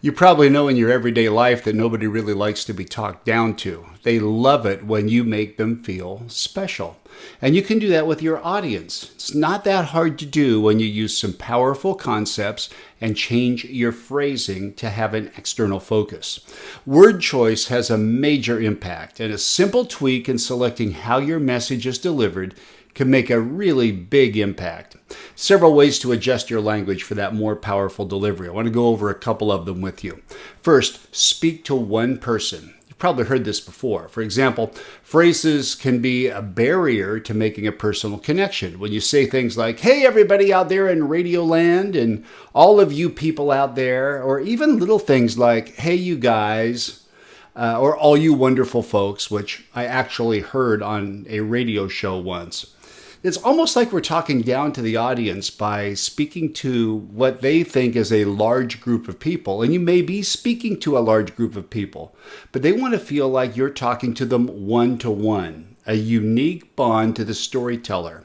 You probably know in your everyday life that nobody really likes to be talked down to. They love it when you make them feel special. And you can do that with your audience. It's not that hard to do when you use some powerful concepts and change your phrasing to have an external focus. Word choice has a major impact, and a simple tweak in selecting how your message is delivered can make a really big impact. Several ways to adjust your language for that more powerful delivery. I want to go over a couple of them with you. First, speak to one person. You've probably heard this before. For example, phrases can be a barrier to making a personal connection. When you say things like, hey, everybody out there in Radio Land, and all of you people out there, or even little things like, hey, you guys, or all you wonderful folks, which I actually heard on a radio show once. It's almost like we're talking down to the audience by speaking to what they think is a large group of people. And you may be speaking to a large group of people, but they want to feel like you're talking to them one-to-one, a unique bond to the storyteller.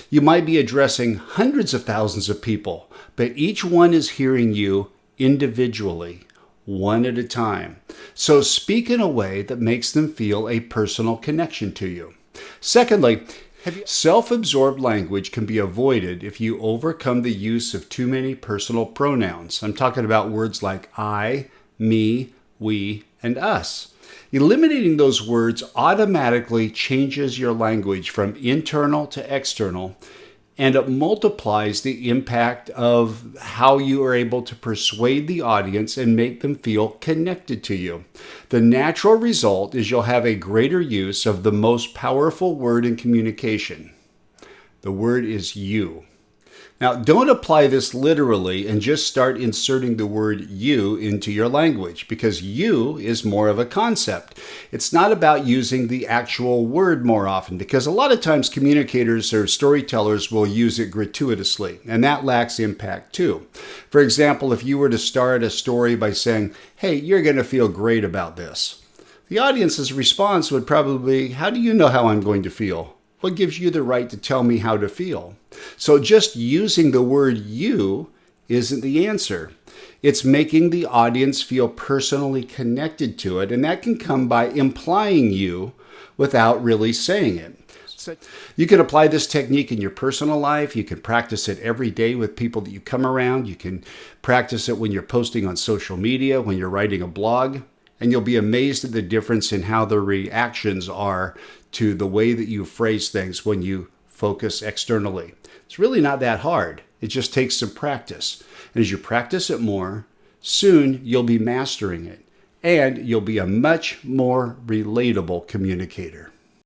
You might be addressing hundreds of thousands of people, but each one is hearing you individually, one at a time. So speak in a way that makes them feel a personal connection to you. Secondly, self-absorbed language can be avoided if you overcome the use of too many personal pronouns. I'm talking about words like I, me, we, and us. Eliminating those words automatically changes your language from internal to external, and it multiplies the impact of how you are able to persuade the audience and make them feel connected to you. The natural result is you'll have a greater use of the most powerful word in communication. The word is you. Now, don't apply this literally and just start inserting the word you into your language, because you is more of a concept. It's not about using the actual word more often, because a lot of times communicators or storytellers will use it gratuitously, and that lacks impact too. For example, if you were to start a story by saying, hey, you're going to feel great about this, the audience's response would probably be, how do you know how I'm going to feel? What gives you the right to tell me how to feel? So just using the word you isn't the answer. It's making the audience feel personally connected to it, and that can come by implying you without really saying it. You can apply this technique in your personal life. You can practice it every day with people that you come around. You can practice it when you're posting on social media, when you're writing a blog, and you'll be amazed at the difference in how the reactions are to the way that you phrase things when you focus externally. It's really not that hard. It just takes some practice. And as you practice it more, soon you'll be mastering it, and you'll be a much more relatable communicator.